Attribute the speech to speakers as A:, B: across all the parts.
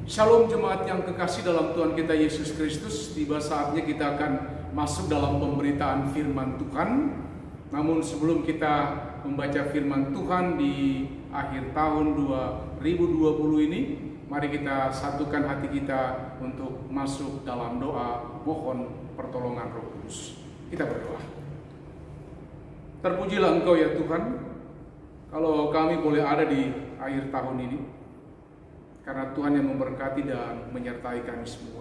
A: Shalom jemaat yang kekasih dalam Tuhan kita Yesus Kristus. Tiba saatnya kita akan masuk dalam pemberitaan firman Tuhan. Namun sebelum kita membaca firman Tuhan di akhir tahun 2020 ini, mari kita satukan hati kita untuk masuk dalam doa mohon pertolongan Roh Kudus. Kita berdoa. Terpujilah Engkau ya Tuhan, kalau kami boleh ada di akhir tahun ini, karena Tuhan yang memberkati dan menyertai kami semua.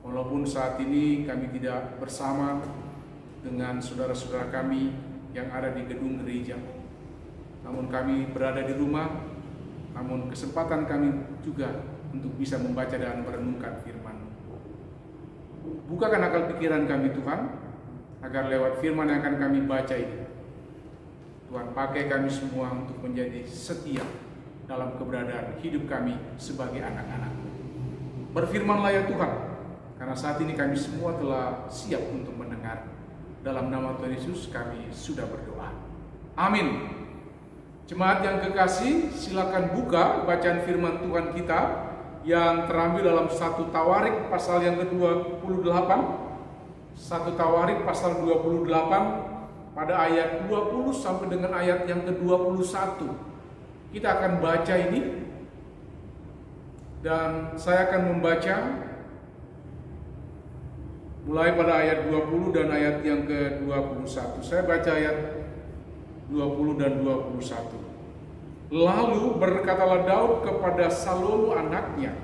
A: Walaupun saat ini kami tidak bersama dengan saudara-saudara kami yang ada di gedung gereja, namun kami berada di rumah, namun kesempatan kami juga untuk bisa membaca dan merenungkan firman. Bukakan akal pikiran kami Tuhan, agar lewat firman yang akan kami baca ini, Tuhan pakai kami semua untuk menjadi setia dalam keberadaan hidup kami sebagai anak-anak. Berfirmanlah ya Tuhan, karena saat ini kami semua telah siap untuk mendengar. Dalam nama Tuhan Yesus kami sudah berdoa. Amin. Jemaat yang kekasih, silakan buka bacaan firman Tuhan kita yang terambil dalam 1 Tawarik pasal yang ke-28. 1 Tawarik pasal 28 pada ayat 20 sampai dengan ayat yang ke-21. Kita akan baca ini, dan saya akan membaca mulai pada ayat 20 dan ayat yang ke-21. Saya baca ayat 20 dan 21. Lalu berkatalah Daud kepada Salomo anaknya,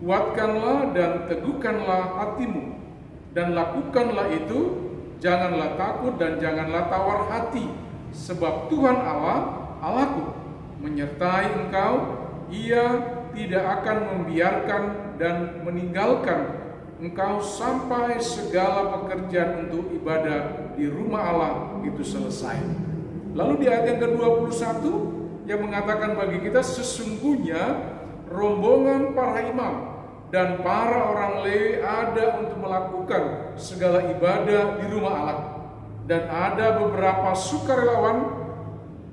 A: kuatkanlah dan teguhkanlah hatimu, dan lakukanlah itu, janganlah takut dan janganlah tawar hati, sebab Tuhan Allah, Allahku, menyertai engkau. Ia tidak akan membiarkan dan meninggalkan engkau sampai segala pekerjaan untuk ibadah di rumah Allah itu selesai. Lalu di ayat yang ke-21 yang mengatakan bagi kita, sesungguhnya rombongan para imam dan para orang Lewi ada untuk melakukan segala ibadah di rumah Allah, dan ada beberapa sukarelawan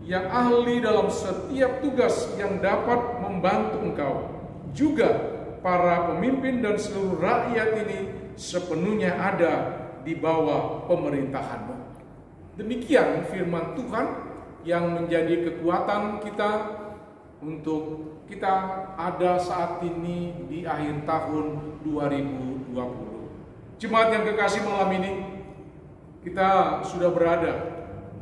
A: yang ahli dalam setiap tugas yang dapat membantu engkau. Juga para pemimpin dan seluruh rakyat ini sepenuhnya ada di bawah pemerintahanmu. Demikian firman Tuhan yang menjadi kekuatan kita untuk kita ada saat ini di akhir tahun 2020. Jemaat yang kekasih, malam ini kita sudah berada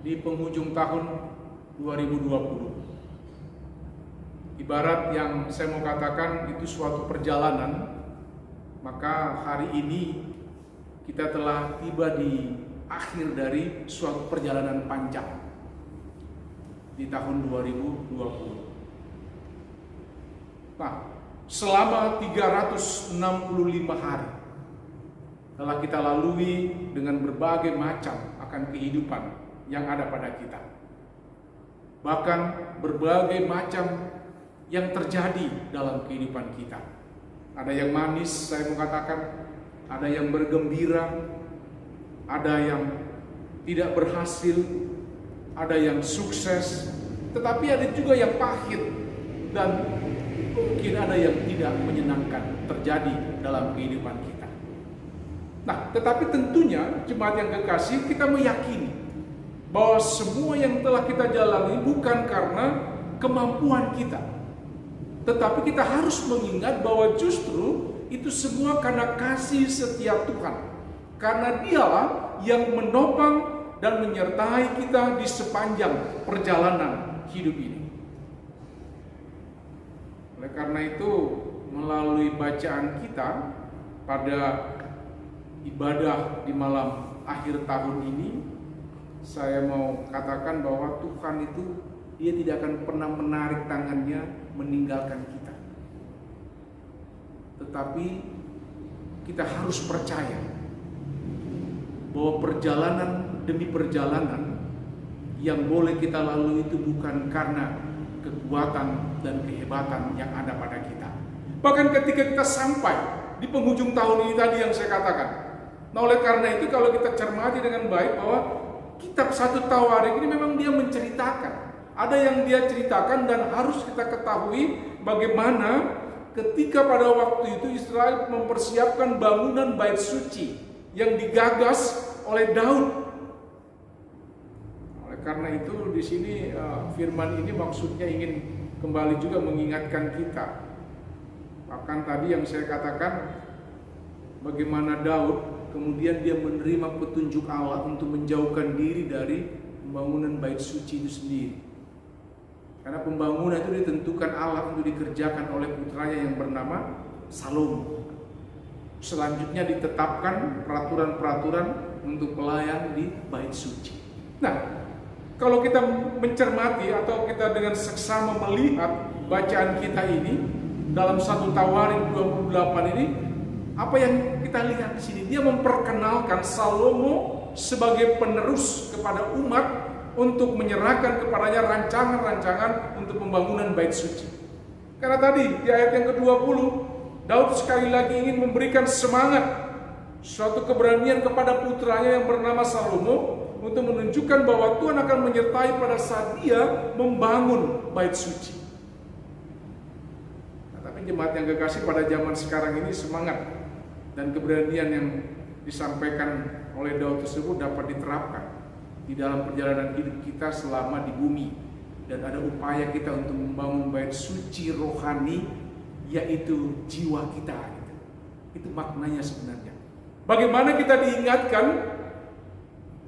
A: di penghujung tahun 2020. Ibarat yang saya mau katakan itu suatu perjalanan, maka hari ini kita telah tiba di akhir dari suatu perjalanan panjang di tahun 2020. Nah, selama 365 hari telah kita lalui dengan berbagai macam akan kehidupan yang ada pada kita. Bahkan berbagai macam yang terjadi dalam kehidupan kita. Ada yang manis, saya mau katakan, ada yang bergembira, ada yang tidak berhasil, ada yang sukses, tetapi ada juga yang pahit, dan mungkin ada yang tidak menyenangkan terjadi dalam kehidupan kita. Nah, tetapi tentunya jemaat yang kekasih, kita meyakini bahwa semua yang telah kita jalani bukan karena kemampuan kita, tetapi kita harus mengingat bahwa justru itu semua karena kasih setia Tuhan, karena Dialah yang menopang dan menyertai kita di sepanjang perjalanan hidup ini. Oleh karena itu, melalui bacaan kita pada ibadah di malam akhir tahun ini, saya mau katakan bahwa Tuhan itu Dia tidak akan pernah menarik tangannya meninggalkan kita. Tetapi kita harus percaya bahwa perjalanan demi perjalanan yang boleh kita lalui itu bukan karena kekuatan dan kehebatan yang ada pada kita. Bahkan ketika kita sampai di penghujung tahun ini tadi yang saya katakan. Nah, oleh karena itu kalau kita cermati dengan baik bahwa kitab 1 Tawarik ini memang dia menceritakan. Ada yang dia ceritakan dan harus kita ketahui bagaimana ketika pada waktu itu Israel mempersiapkan bangunan bait suci yang digagas oleh Daud. Oleh karena itu di sini firman ini maksudnya ingin kembali juga mengingatkan kita. Bahkan tadi yang saya katakan bagaimana Daud kemudian dia menerima petunjuk Allah untuk menjauhkan diri dari pembangunan bait suci itu sendiri. Karena pembangunan itu ditentukan Allah untuk dikerjakan oleh putranya yang bernama Salomo. Selanjutnya ditetapkan peraturan-peraturan untuk pelayan di bait suci. Nah, kalau kita mencermati atau kita dengan seksama melihat bacaan kita ini dalam 1 Tawarik 28 ini, apa yang kita lihat di sini? Dia memperkenalkan Salomo sebagai penerus kepada umat untuk menyerahkan kepadanya rancangan-rancangan untuk pembangunan bait suci. Karena tadi di ayat yang ke-20, Daud sekali lagi ingin memberikan semangat, suatu keberanian kepada putranya yang bernama Salomo untuk menunjukkan bahwa Tuhan akan menyertai pada saat dia membangun bait suci. Nah, tapi jemaat yang kekasih, pada zaman sekarang ini semangat dan keberanian yang disampaikan oleh Daud tersebut dapat diterapkan di dalam perjalanan hidup kita selama di bumi, dan ada upaya kita untuk membangun bait suci rohani, yaitu jiwa kita. Itu maknanya sebenarnya. Bagaimana kita diingatkan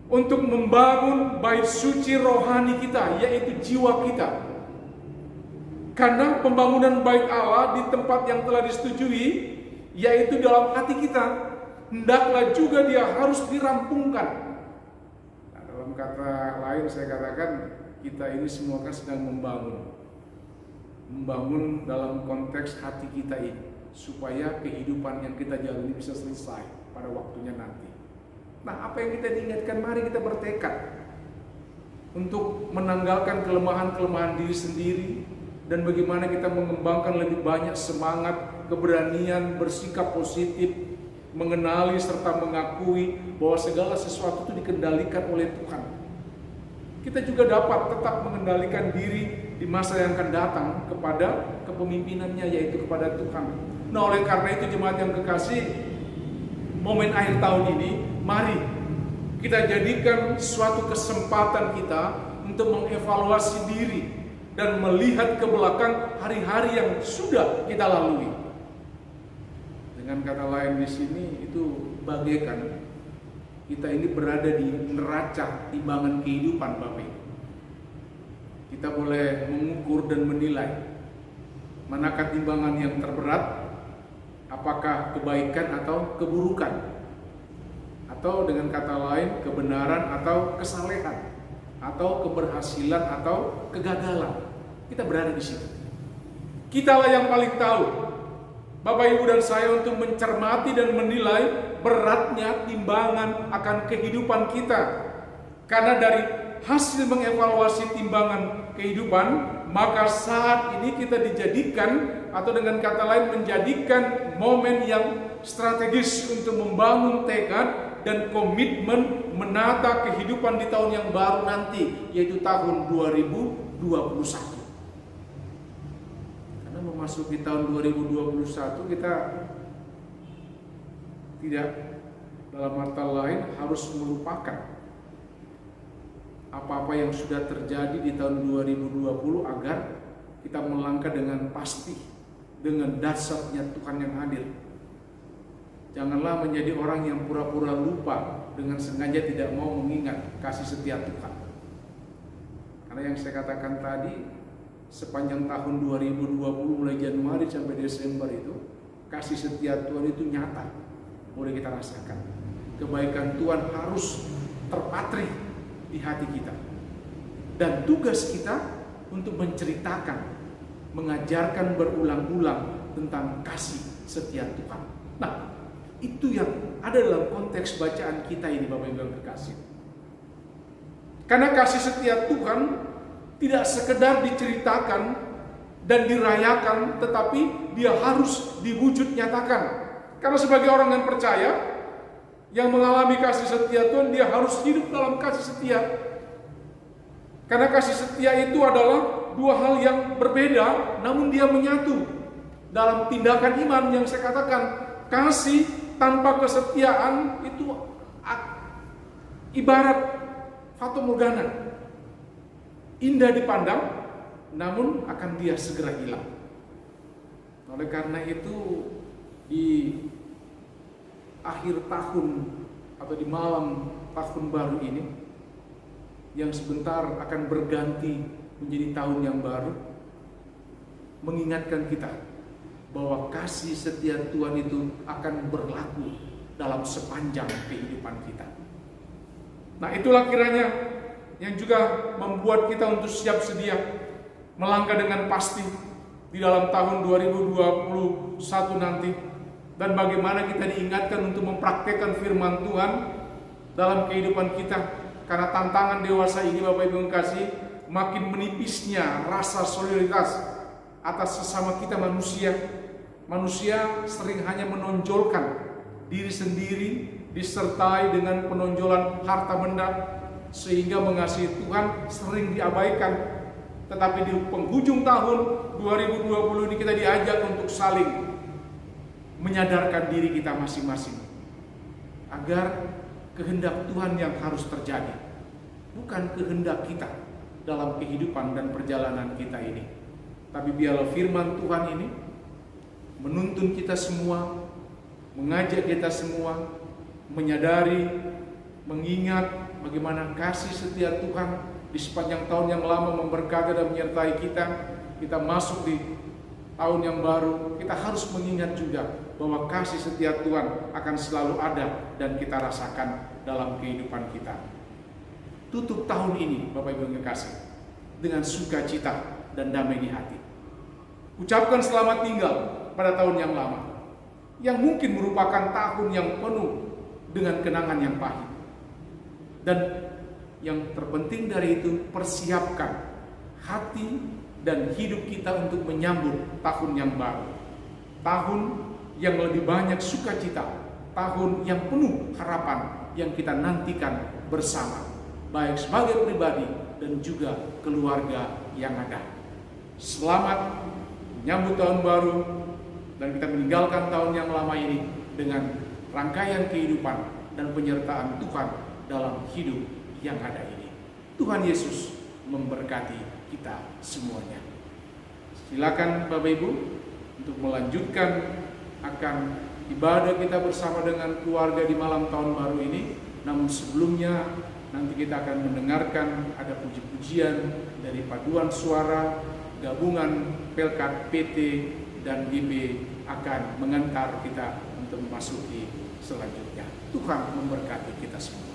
A: untuk membangun bait suci rohani kita, yaitu jiwa kita. Karena pembangunan bait Allah di tempat yang telah disetujui, yaitu dalam hati kita, hendaklah juga dia harus dirampungkan. Nah, dalam kata lain saya katakan, kita ini semua kan sedang membangun dalam konteks hati kita ini, supaya kehidupan yang kita jalani bisa selesai pada waktunya nanti. Nah, apa yang kita diingatkan? Mari kita bertekad untuk menanggalkan kelemahan-kelemahan diri sendiri, dan bagaimana kita mengembangkan lebih banyak semangat, keberanian, bersikap positif, mengenali serta mengakui bahwa segala sesuatu itu dikendalikan oleh Tuhan. Kita juga dapat tetap mengendalikan diri di masa yang akan datang kepada kepemimpinannya, yaitu kepada Tuhan. Nah, oleh karena itu jemaat yang kekasih, momen akhir tahun ini, mari kita jadikan suatu kesempatan kita untuk mengevaluasi diri dan melihat ke belakang hari-hari yang sudah kita lalui. Dengan kata lain di sini, itu bagaikan kita ini berada di neraca timbangan kehidupan, Bapak Ibu. Kita boleh mengukur dan menilai manakah timbangan yang terberat, apakah kebaikan atau keburukan, atau dengan kata lain kebenaran atau kesalehan, atau keberhasilan atau kegagalan. Kita berada di situ. Kitalah yang paling tahu, Bapak Ibu dan saya, untuk mencermati dan menilai beratnya timbangan akan kehidupan kita. Karena dari hasil mengevaluasi timbangan kehidupan, maka saat ini kita dijadikan, atau dengan kata lain menjadikan momen yang strategis untuk membangun tekad dan komitmen menata kehidupan di tahun yang baru nanti, yaitu tahun 2021. Karena memasuki tahun 2021, kita tidak, dalam kata lain, harus melupakan apa-apa yang sudah terjadi di tahun 2020 agar kita melangkah dengan pasti, dengan dahsyatnya Tuhan yang hadir. Janganlah menjadi orang yang pura-pura lupa dengan sengaja tidak mau mengingat kasih setia Tuhan. Karena yang saya katakan tadi, sepanjang tahun 2020 mulai Januari sampai Desember itu, kasih setia Tuhan itu nyata, boleh kita rasakan. Kebaikan Tuhan harus terpatri di hati kita. Dan tugas kita untuk menceritakan, mengajarkan berulang-ulang tentang kasih setia Tuhan. Nah, itu yang ada dalam konteks bacaan kita ini, Bapak Ibu yang terkasih. Karena kasih setia Tuhan tidak sekedar diceritakan dan dirayakan, tetapi dia harus diwujud nyatakan. Karena sebagai orang yang percaya, yang mengalami kasih setia Tuhan, dia harus hidup dalam kasih setia. Karena kasih setia itu adalah dua hal yang berbeda, namun dia menyatu. dalam tindakan iman yang saya katakan, kasih tanpa kesetiaan itu ibarat fata morgana. Indah dipandang, namun akan dia segera hilang. Oleh karena itu, di akhir tahun atau di malam tahun baru ini, yang sebentar akan berganti menjadi tahun yang baru, mengingatkan kita bahwa kasih setia Tuhan itu akan berlaku dalam sepanjang kehidupan kita. Nah, itulah kiranya yang juga membuat kita untuk siap sedia melangkah dengan pasti di dalam tahun 2021 nanti, dan bagaimana kita diingatkan untuk mempraktekkan firman Tuhan dalam kehidupan kita. Karena tantangan dewasa ini, Bapak Ibu yang kasih, makin menipisnya rasa solidaritas atas sesama kita manusia. Manusia sering hanya menonjolkan diri sendiri disertai dengan penonjolan harta benda, sehingga mengasihi Tuhan sering diabaikan. Tetapi di penghujung tahun 2020 ini kita diajak untuk saling menyadarkan diri kita masing-masing, agar kehendak Tuhan yang harus terjadi, bukan kehendak kita dalam kehidupan dan perjalanan kita ini. Tapi biarlah firman Tuhan ini menuntun kita semua, mengajak kita semua menyadari, mengingat bagaimana kasih setia Tuhan di sepanjang tahun yang lama memberkati dan menyertai kita. Kita masuk di tahun yang baru, kita harus mengingat juga bahwa kasih setia Tuhan akan selalu ada dan kita rasakan dalam kehidupan kita. Tutup tahun ini, Bapak Ibu yang kasih, dengan sukacita dan damai di hati. Ucapkan selamat tinggal pada tahun yang lama, yang mungkin merupakan tahun yang penuh dengan kenangan yang pahit. Dan yang terpenting dari itu, persiapkan hati dan hidup kita untuk menyambut tahun yang baru. Tahun yang lebih banyak sukacita, tahun yang penuh harapan yang kita nantikan bersama, baik sebagai pribadi dan juga keluarga yang ada. Selamat menyambut tahun baru, dan kita meninggalkan tahun yang lama ini dengan rangkaian kehidupan dan penyertaan Tuhan dalam hidup yang ada ini. Tuhan Yesus memberkati kita semuanya. Silakan Bapak Ibu untuk melanjutkan akan ibadah kita bersama dengan keluarga di malam tahun baru ini. Namun sebelumnya nanti kita akan mendengarkan ada puji-pujian dari paduan suara gabungan Pelkat PT dan GB akan mengantar kita untuk memasuki selanjutnya. Tuhan memberkati kita semua.